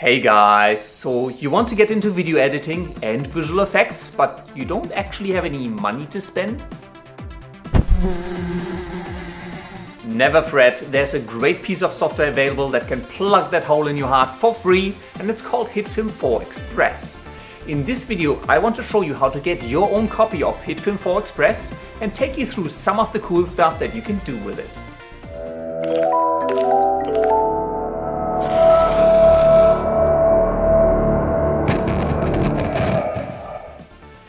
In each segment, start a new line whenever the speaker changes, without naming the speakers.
Hey guys, so you want to get into video editing and visual effects, but you don't actually have any money to spend? Never fret, there's a great piece of software available that can plug that hole in your heart for free, and it's called HitFilm 4 Express. In this video I want to show you how to get your own copy of HitFilm 4 Express and take you through some of the cool stuff that you can do with it.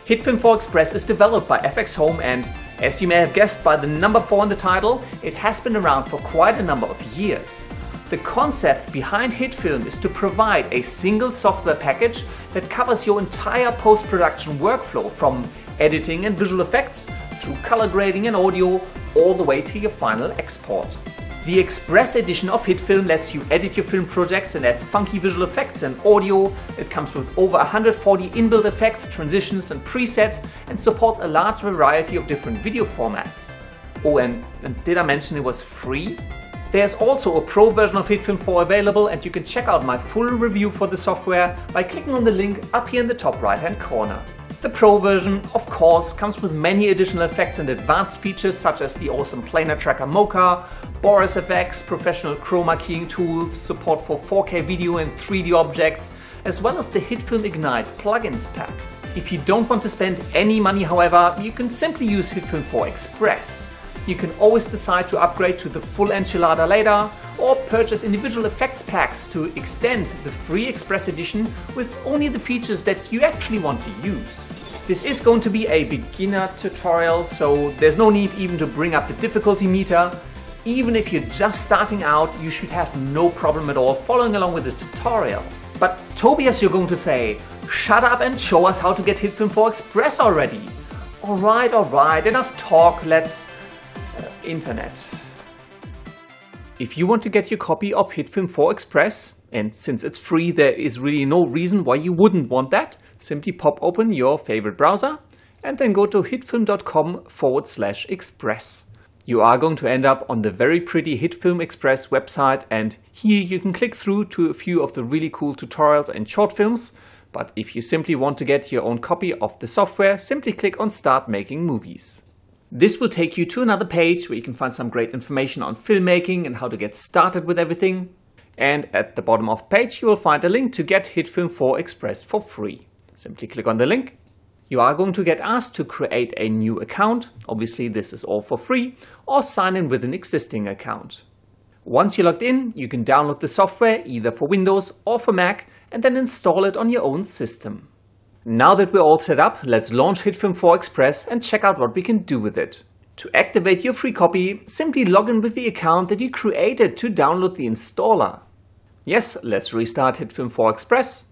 HitFilm 4 Express is developed by FX Home and, as you may have guessed by the number 4 in the title, it has been around for quite a number of years. The concept behind HitFilm is to provide a single software package that covers your entire post-production workflow, from editing and visual effects through color grading and audio, all the way to your final export. The Express edition of HitFilm lets you edit your film projects and add funky visual effects and audio. It comes with over 140 inbuilt effects, transitions and presets, and supports a large variety of different video formats. Oh, and did I mention it was free? There's also a pro version of HitFilm 4 available, and you can check out my full review for the software by clicking on the link up here in the top right hand corner. The Pro version, of course, comes with many additional effects and advanced features such as the awesome planar tracker Mocha, Boris FX, professional chroma keying tools, support for 4K video and 3D objects, as well as the HitFilm Ignite plugins pack. If you don't want to spend any money, however, you can simply use HitFilm 4 Express. You can always decide to upgrade to the full enchilada later, or purchase individual effects packs to extend the free Express edition with only the features that you actually want to use. This is going to be a beginner tutorial, so there's no need even to bring up the difficulty meter. Even if you're just starting out, you should have no problem at all following along with this tutorial. But Tobias, you're going to say, shut up and show us how to get HitFilm 4 Express already. Alright, enough talk, let's internet. If you want to get your copy of HitFilm 4 Express, and since it's free there is really no reason why you wouldn't want that, simply pop open your favorite browser and then go to hitfilm.com/express. You are going to end up on the very pretty HitFilm Express website, and here you can click through to a few of the really cool tutorials and short films. But if you simply want to get your own copy of the software, simply click on Start Making Movies. This will take you to another page where you can find some great information on filmmaking and how to get started with everything. And at the bottom of the page you will find a link to get HitFilm 4 Express for free. Simply click on the link. You are going to get asked to create a new account. Obviously this is all for free, or sign in with an existing account. Once you're logged in, you can download the software either for Windows or for Mac and then install it on your own system. Now that we're all set up, let's launch HitFilm 4 Express and check out what we can do with it. To activate your free copy, simply log in with the account that you created to download the installer. Yes, let's restart HitFilm 4 Express.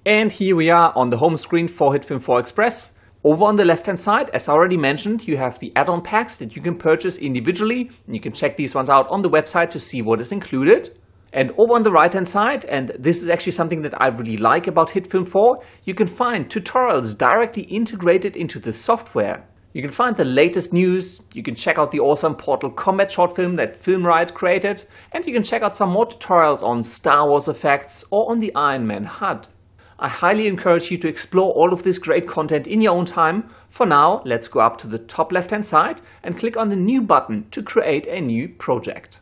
And here we are on the home screen for HitFilm 4 Express. Over on the left hand side, as already mentioned, you have the add-on packs that you can purchase individually, and you can check these ones out on the website to see what is included. And over on the right hand side, and this is actually something that I really like about HitFilm 4, you can find tutorials directly integrated into the software. You can find the latest news, you can check out the awesome Portal Combat short film that Film Riot created, and you can check out some more tutorials on Star Wars effects or on the Iron Man HUD. I highly encourage you to explore all of this great content in your own time. For now, let's go up to the top left hand side and click on the New button to create a new project.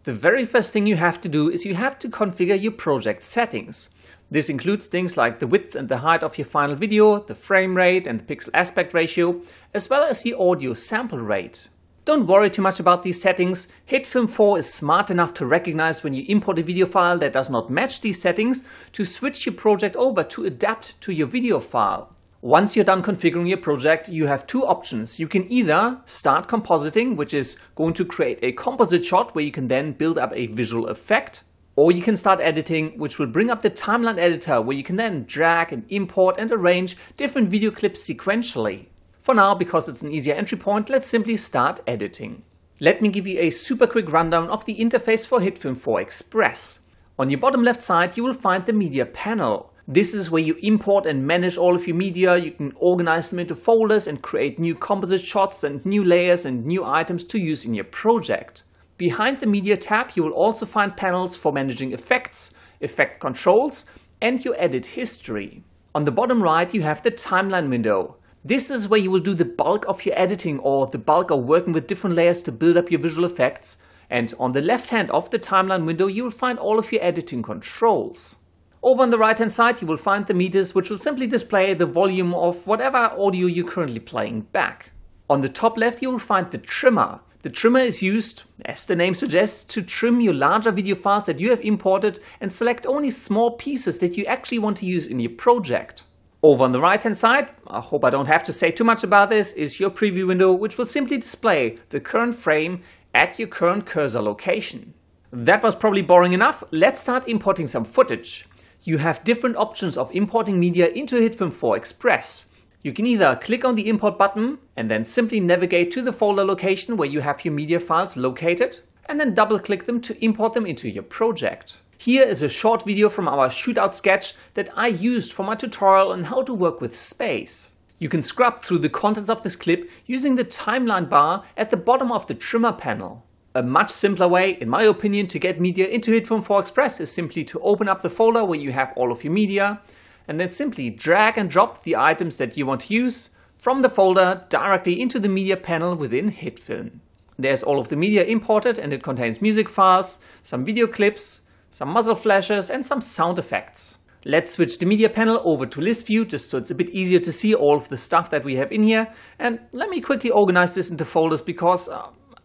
The very first thing you have to do is you have to configure your project settings. This includes things like the width and the height of your final video, the frame rate and the pixel aspect ratio, as well as the audio sample rate. Don't worry too much about these settings. HitFilm 4 is smart enough to recognize when you import a video file that does not match these settings to switch your project over to adapt to your video file. Once you're done configuring your project, you have two options. You can either start compositing, which is going to create a composite shot where you can then build up a visual effect. Or you can start editing, which will bring up the timeline editor where you can then drag and import and arrange different video clips sequentially. For now, because it's an easier entry point, let's simply start editing. Let me give you a super quick rundown of the interface for HitFilm 4 Express. On your bottom left side, you will find the media panel. This is where you import and manage all of your media. You can organize them into folders and create new composite shots and new layers and new items to use in your project. Behind the Media tab, you will also find panels for managing effects, effect controls, and your edit history. On the bottom right, you have the timeline window. This is where you will do the bulk of your editing or the bulk of working with different layers to build up your visual effects. And on the left hand of the timeline window, you will find all of your editing controls. Over on the right hand side, you will find the meters, which will simply display the volume of whatever audio you're currently playing back. On the top left, you will find the trimmer. The trimmer is used, as the name suggests, to trim your larger video files that you have imported and select only small pieces that you actually want to use in your project. Over on the right hand side, I hope I don't have to say too much about this, is your preview window, which will simply display the current frame at your current cursor location. That was probably boring enough. Let's start importing some footage. You have different options of importing media into HitFilm 4 Express. You can either click on the import button and then simply navigate to the folder location where you have your media files located, and then double click them to import them into your project. Here is a short video from our shootout sketch that I used for my tutorial on how to work with space. You can scrub through the contents of this clip using the timeline bar at the bottom of the trimmer panel. A much simpler way, in my opinion, to get media into HitFilm 4 Express is simply to open up the folder where you have all of your media, and then simply drag and drop the items that you want to use from the folder directly into the media panel within HitFilm. There's all of the media imported, and it contains music files, some video clips, some muzzle flashes, and some sound effects. Let's switch the media panel over to list view just so it's a bit easier to see all of the stuff that we have in here. And let me quickly organize this into folders because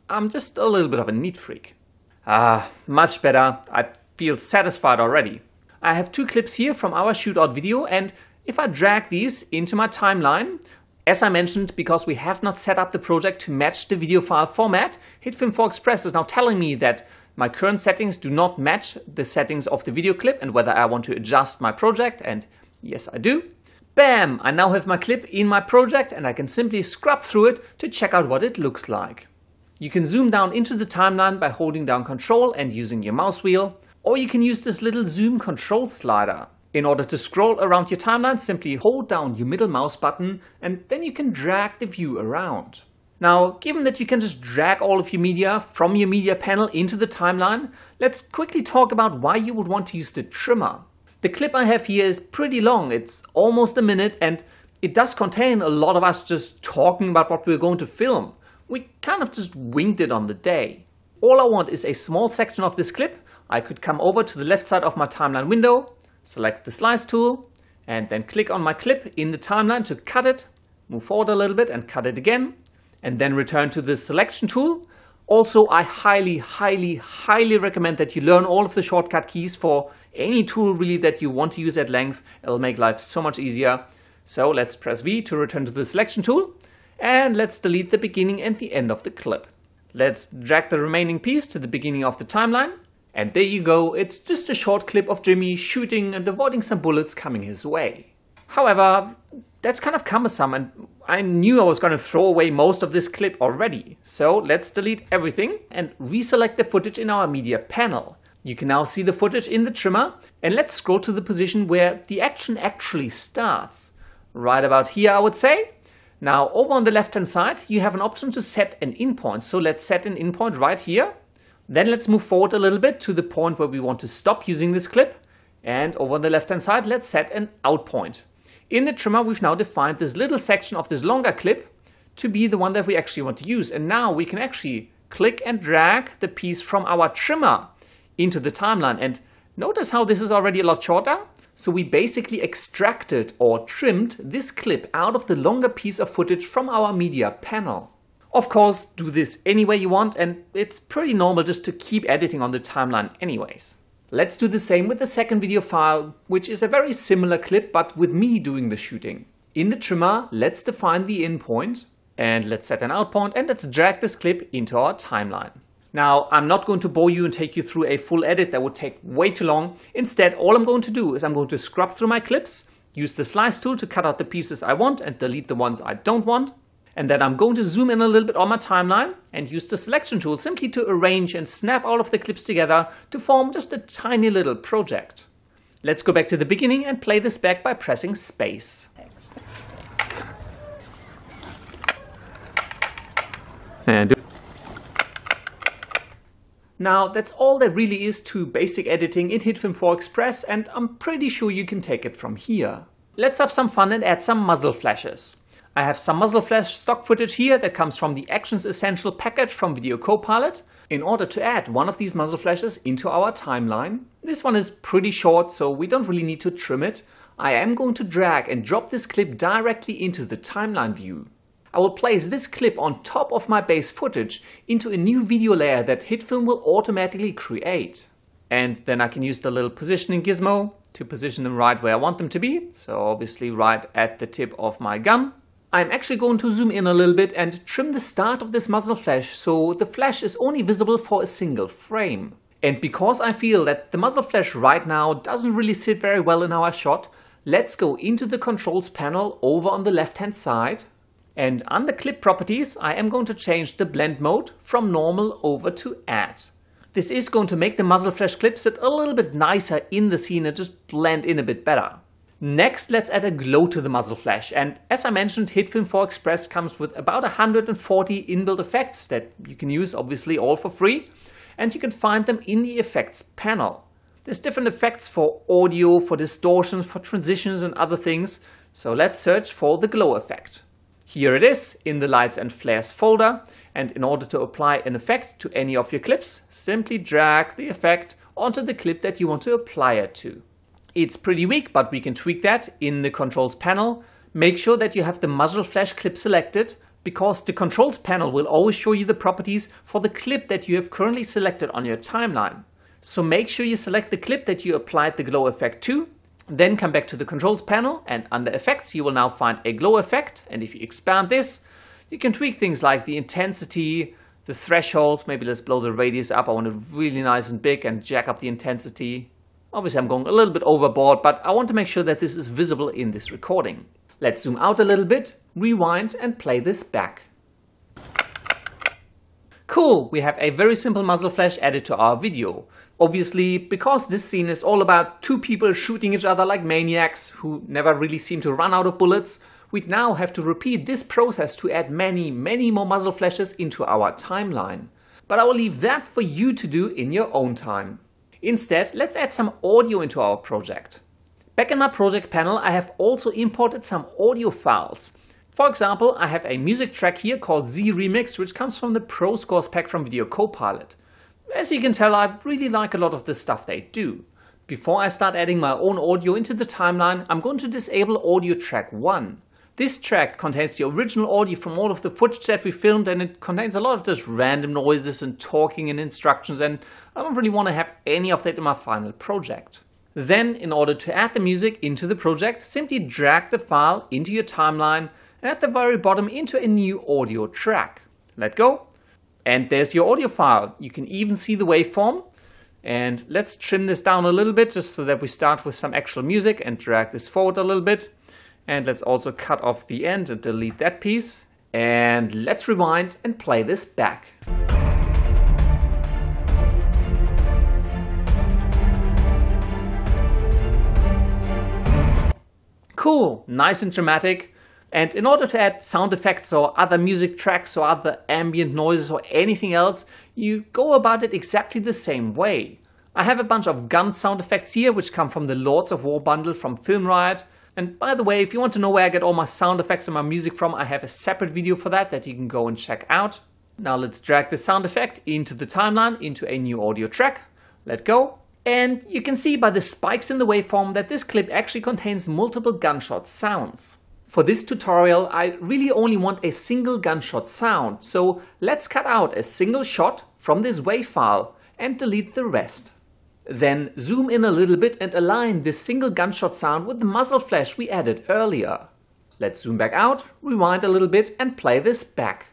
I'm just a little bit of a neat freak. Much better. I feel satisfied already. I have two clips here from our shootout video, and if I drag these into my timeline, as I mentioned, because we have not set up the project to match the video file format, HitFilm 4 Express is now telling me that my current settings do not match the settings of the video clip and whether I want to adjust my project, and yes I do. Bam! I now have my clip in my project and I can simply scrub through it to check out what it looks like. You can zoom down into the timeline by holding down Ctrl and using your mouse wheel, or you can use this little zoom control slider. In order to scroll around your timeline, simply hold down your middle mouse button and then you can drag the view around. Now, given that you can just drag all of your media from your media panel into the timeline, let's quickly talk about why you would want to use the trimmer. The clip I have here is pretty long, it's almost a minute, and it does contain a lot of us just talking about what we're going to film. We kind of just winged it on the day. All I want is a small section of this clip. I could come over to the left side of my timeline window, select the slice tool, and then click on my clip in the timeline to cut it, move forward a little bit and cut it again, and then return to the selection tool. Also, I highly recommend that you learn all of the shortcut keys for any tool really that you want to use at length. It'll make life so much easier. So let's press V to return to the selection tool, and let's delete the beginning and the end of the clip. Let's drag the remaining piece to the beginning of the timeline. And there you go, it's just a short clip of Jimmy shooting and avoiding some bullets coming his way. However, that's kind of cumbersome and I knew I was going to throw away most of this clip already. So let's delete everything and reselect the footage in our media panel. You can now see the footage in the trimmer, and let's scroll to the position where the action actually starts. Right about here, I would say. Now over on the left hand side you have an option to set an in point, so let's set an in point right here. Then let's move forward a little bit to the point where we want to stop using this clip, and over on the left hand side let's set an out point. In the trimmer we've now defined this little section of this longer clip to be the one that we actually want to use, and now we can actually click and drag the piece from our trimmer into the timeline, and notice how this is already a lot shorter. So we basically extracted or trimmed this clip out of the longer piece of footage from our media panel. Of course, do this any way you want, and it's pretty normal just to keep editing on the timeline anyways. Let's do the same with the second video file, which is a very similar clip but with me doing the shooting. In the trimmer, let's define the in point, and let's set an out point, and let's drag this clip into our timeline. Now, I'm not going to bore you and take you through a full edit, that would take way too long. Instead, all I'm going to do is I'm going to scrub through my clips, use the slice tool to cut out the pieces I want and delete the ones I don't want. And then I'm going to zoom in a little bit on my timeline and use the selection tool simply to arrange and snap all of the clips together to form just a tiny little project. Let's go back to the beginning and play this back by pressing space. And Now that's all there really is to basic editing in HitFilm 4 Express, and I'm pretty sure you can take it from here. Let's have some fun and add some muzzle flashes. I have some muzzle flash stock footage here that comes from the Actions Essential package from Video Copilot in order to add one of these muzzle flashes into our timeline. This one is pretty short, so we don't really need to trim it. I am going to drag and drop this clip directly into the timeline view. I will place this clip on top of my base footage into a new video layer that HitFilm will automatically create. And then I can use the little positioning gizmo to position them right where I want them to be, so obviously right at the tip of my gun. I'm actually going to zoom in a little bit and trim the start of this muzzle flash so the flash is only visible for a single frame. And because I feel that the muzzle flash right now doesn't really sit very well in our shot, let's go into the controls panel over on the left hand side. And under clip properties, I am going to change the blend mode from normal over to add. This is going to make the muzzle flash clip sit a little bit nicer in the scene and just blend in a bit better. Next, let's add a glow to the muzzle flash. And as I mentioned, HitFilm 4 Express comes with about 140 inbuilt effects that you can use, obviously all for free. And you can find them in the effects panel. There's different effects for audio, for distortions, for transitions and other things. So let's search for the glow effect. Here it is in the lights and flares folder, and in order to apply an effect to any of your clips, simply drag the effect onto the clip that you want to apply it to. It's pretty weak, but we can tweak that in the controls panel. Make sure that you have the muzzle flash clip selected, because the controls panel will always show you the properties for the clip that you have currently selected on your timeline. So make sure you select the clip that you applied the glow effect to. Then come back to the controls panel, and under effects you will now find a glow effect, and if you expand this you can tweak things like the intensity, the threshold. Maybe let's blow the radius up. I want it really nice and big and jack up the intensity. Obviously I'm going a little bit overboard, but I want to make sure that this is visible in this recording. Let's zoom out a little bit, rewind and play this back. Cool, we have a very simple muzzle flash added to our video. Obviously, because this scene is all about two people shooting each other like maniacs who never really seem to run out of bullets, we'd now have to repeat this process to add many more muzzle flashes into our timeline. But I will leave that for you to do in your own time. Instead, let's add some audio into our project. Back in my project panel, I have also imported some audio files. For example, I have a music track here called Z Remix, which comes from the Pro Scores pack from Video Copilot. As you can tell, I really like a lot of the stuff they do. Before I start adding my own audio into the timeline, I'm going to disable audio track 1. This track contains the original audio from all of the footage that we filmed, and it contains a lot of just random noises and talking and instructions, and I don't really want to have any of that in my final project. Then, in order to add the music into the project, simply drag the file into your timeline and at the very bottom into a new audio track. Let go. And there's your audio file. You can even see the waveform. And let's trim this down a little bit just so that we start with some actual music and drag this forward a little bit. And let's also cut off the end and delete that piece. And let's rewind and play this back. Cool, nice and dramatic. And in order to add sound effects or other music tracks or other ambient noises or anything else, you go about it exactly the same way. I have a bunch of gun sound effects here, which come from the Lords of War bundle from Film Riot. And by the way, if you want to know where I get all my sound effects and my music from, I have a separate video for that you can go and check out. Now let's drag the sound effect into the timeline, into a new audio track. Let go. And you can see by the spikes in the waveform that this clip actually contains multiple gunshot sounds. For this tutorial, I really only want a single gunshot sound, so let's cut out a single shot from this WAV file and delete the rest. Then zoom in a little bit and align this single gunshot sound with the muzzle flash we added earlier. Let's zoom back out, rewind a little bit and play this back.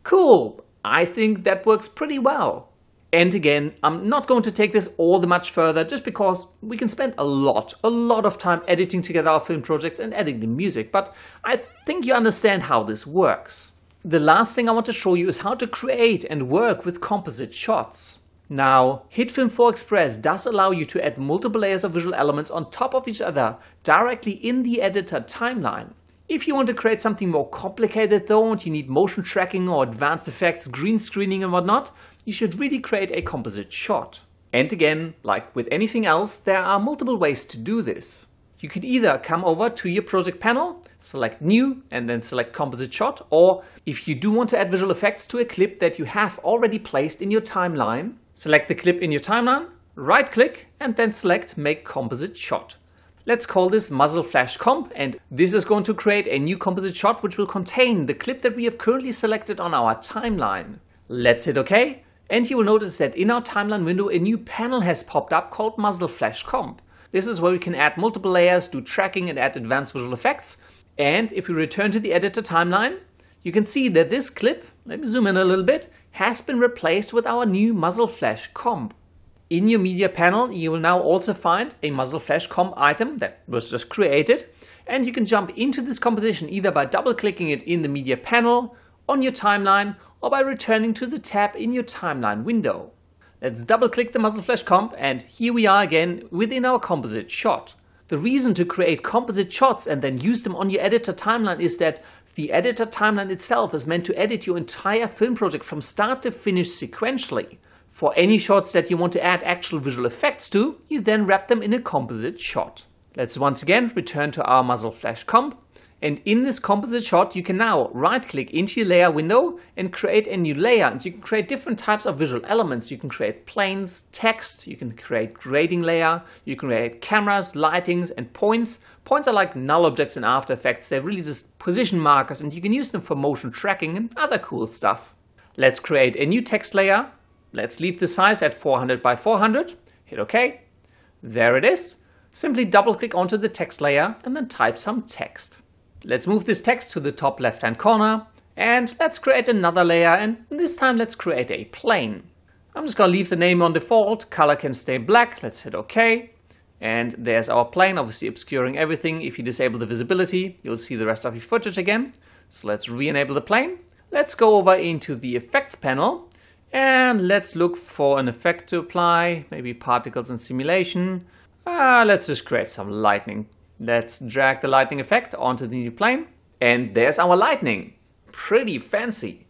Cool! I think that works pretty well. And again, I'm not going to take this all that much further just because we can spend a lot of time editing together our film projects and adding the music, but I think you understand how this works. The last thing I want to show you is how to create and work with composite shots. Now, HitFilm 4 Express does allow you to add multiple layers of visual elements on top of each other directly in the editor timeline. If you want to create something more complicated though, and you need motion tracking or advanced effects, green screening and whatnot, you should really create a composite shot. And again, like with anything else, there are multiple ways to do this. You could either come over to your project panel, select New, and then select Composite Shot, or if you do want to add visual effects to a clip that you have already placed in your timeline, select the clip in your timeline, right-click, and then select Make Composite Shot. Let's call this Muzzle Flash Comp, and this is going to create a new composite shot which will contain the clip that we have currently selected on our timeline. Let's hit OK, and you will notice that in our timeline window a new panel has popped up called Muzzle Flash Comp. This is where we can add multiple layers, do tracking and add advanced visual effects. And if we return to the editor timeline, you can see that this clip, let me zoom in a little bit, has been replaced with our new Muzzle Flash Comp. In your media panel, you will now also find a Muzzle Flash Comp item that was just created. And you can jump into this composition either by double-clicking it in the media panel, on your timeline, or by returning to the tab in your timeline window. Let's double-click the Muzzle Flash Comp, and here we are again within our composite shot. The reason to create composite shots and then use them on your editor timeline is that the editor timeline itself is meant to edit your entire film project from start to finish sequentially. For any shots that you want to add actual visual effects to, you then wrap them in a composite shot. Let's once again return to our Muzzle Flash Comp. And in this composite shot, you can now right-click into your layer window and create a new layer. And you can create different types of visual elements. You can create planes, text, you can create grading layer, you can create cameras, lightings, and points. Points are like null objects in After Effects. They're really just position markers, and you can use them for motion tracking and other cool stuff. Let's create a new text layer. Let's leave the size at 400 by 400. Hit OK. There it is. Simply double-click onto the text layer and then type some text. Let's move this text to the top left-hand corner, and let's create another layer, and this time let's create a plane. I'm just going to leave the name on default, color can stay black, let's hit OK. And there's our plane, obviously obscuring everything. If you disable the visibility, you'll see the rest of your footage again. So let's re-enable the plane. Let's go over into the effects panel, and let's look for an effect to apply, maybe particles and simulation. Let's just create some lightning. Let's drag the lightning effect onto the new plane, and there's our lightning. Pretty fancy.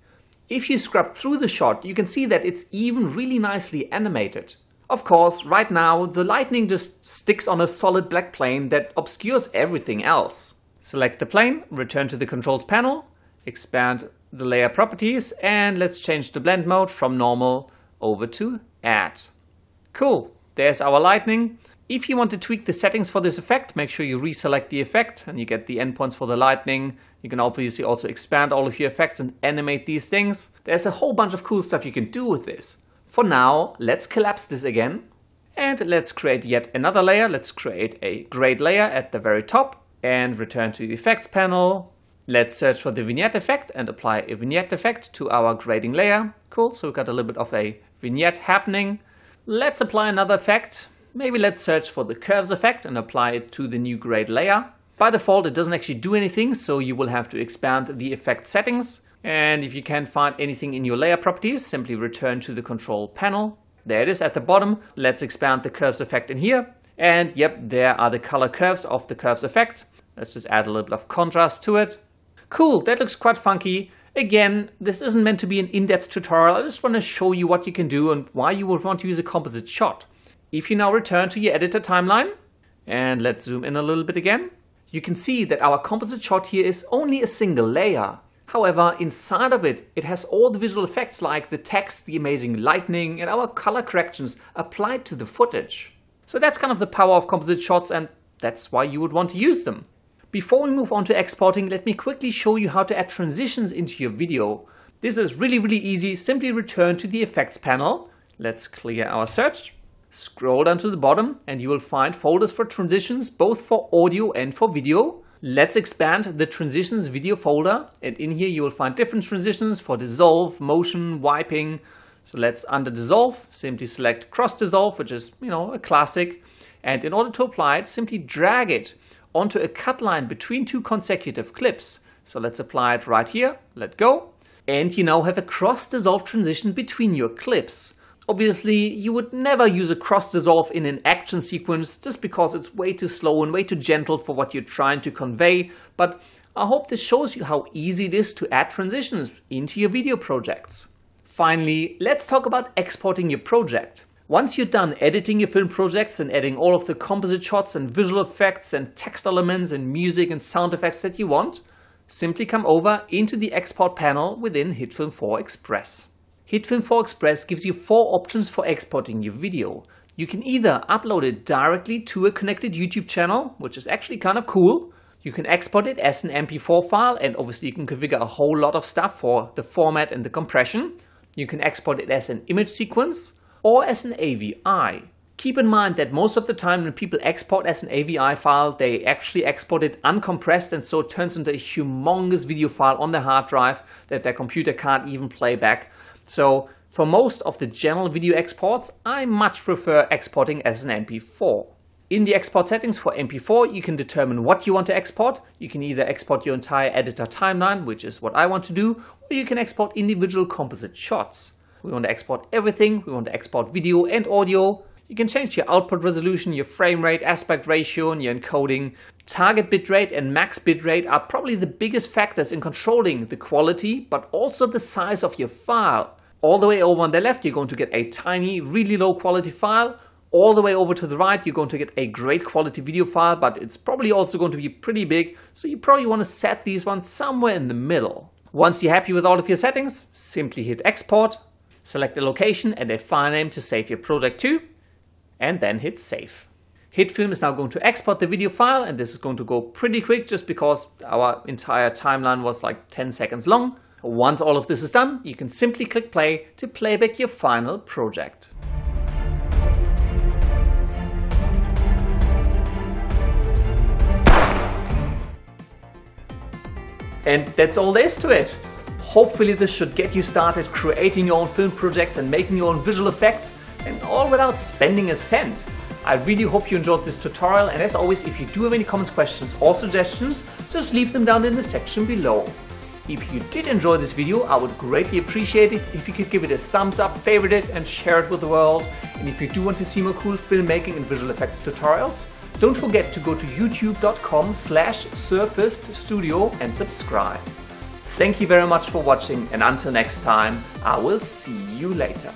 If you scrub through the shot, you can see that it's even really nicely animated. Of course, right now the lightning just sticks on a solid black plane that obscures everything else. Select the plane, return to the controls panel, expand the layer properties, and let's change the blend mode from normal over to add. Cool, there's our lightning. If you want to tweak the settings for this effect, make sure you reselect the effect and you get the endpoints for the lightning. You can obviously also expand all of your effects and animate these things. There's a whole bunch of cool stuff you can do with this. For now, let's collapse this again. And let's create yet another layer. Let's create a grade layer at the very top and return to the effects panel. Let's search for the vignette effect and apply a vignette effect to our grading layer. Cool, so we've got a little bit of a vignette happening. Let's apply another effect. Maybe let's search for the curves effect and apply it to the new grade layer. By default, it doesn't actually do anything, so you will have to expand the effect settings. And if you can't find anything in your layer properties, simply return to the control panel. There it is at the bottom. Let's expand the curves effect in here. And yep, there are the color curves of the curves effect. Let's just add a little bit of contrast to it. Cool, that looks quite funky. Again, this isn't meant to be an in-depth tutorial. I just want to show you what you can do and why you would want to use a composite shot. If you now return to your editor timeline, and let's zoom in a little bit again, you can see that our composite shot here is only a single layer. However, inside of it, it has all the visual effects like the text, the amazing lightning, and our color corrections applied to the footage. So that's kind of the power of composite shots, and that's why you would want to use them. Before we move on to exporting, let me quickly show you how to add transitions into your video. This is really easy. Simply return to the effects panel. Let's clear our search. Scroll down to the bottom and you will find folders for transitions, both for audio and for video. Let's expand the transitions video folder, and in here you will find different transitions for dissolve, motion, wiping. So let's, under dissolve, simply select cross dissolve, which is, a classic. And in order to apply it, simply drag it onto a cut line between two consecutive clips. So let's apply it right here, let go. And you now have a cross dissolve transition between your clips. Obviously, you would never use a cross dissolve in an action sequence just because it's way too slow and way too gentle for what you're trying to convey, but I hope this shows you how easy it is to add transitions into your video projects. Finally, let's talk about exporting your project. Once you're done editing your film projects and adding all of the composite shots and visual effects and text elements and music and sound effects that you want, simply come over into the export panel within HitFilm 4 Express. HitFilm 4 Express gives you 4 options for exporting your video. You can either upload it directly to a connected YouTube channel, which is actually kind of cool. You can export it as an MP4 file, and obviously you can configure a whole lot of stuff for the format and the compression. You can export it as an image sequence or as an AVI. Keep in mind that most of the time when people export as an AVI file, they actually export it uncompressed, and so it turns into a humongous video file on the hard drive that their computer can't even play back. So for most of the general video exports, I much prefer exporting as an MP4. In the export settings for MP4, you can determine what you want to export. You can either export your entire editor timeline, which is what I want to do, or you can export individual composite shots. We want to export everything. We want to export video and audio. You can change your output resolution, your frame rate, aspect ratio, and your encoding. Target bitrate and max bitrate are probably the biggest factors in controlling the quality, but also the size of your file. All the way over on the left, you're going to get a tiny, really low quality file. All the way over to the right, you're going to get a great quality video file, but it's probably also going to be pretty big, so you probably want to set these ones somewhere in the middle. Once you're happy with all of your settings, simply hit export, select a location and a file name to save your project to, and then hit save. HitFilm is now going to export the video file, and this is going to go pretty quick just because our entire timeline was like 10 seconds long. Once all of this is done, you can simply click play to playback your final project. And that's all there is to it. Hopefully this should get you started creating your own film projects and making your own visual effects, and all without spending a cent. I really hope you enjoyed this tutorial, and as always, if you do have any comments, questions or suggestions, just leave them down in the section below. If you did enjoy this video, I would greatly appreciate it if you could give it a thumbs up, favorite it and share it with the world. And if you do want to see more cool filmmaking and visual effects tutorials, don't forget to go to youtube.com/surfacedstudio and subscribe. Thank you very much for watching, and until next time, I will see you later.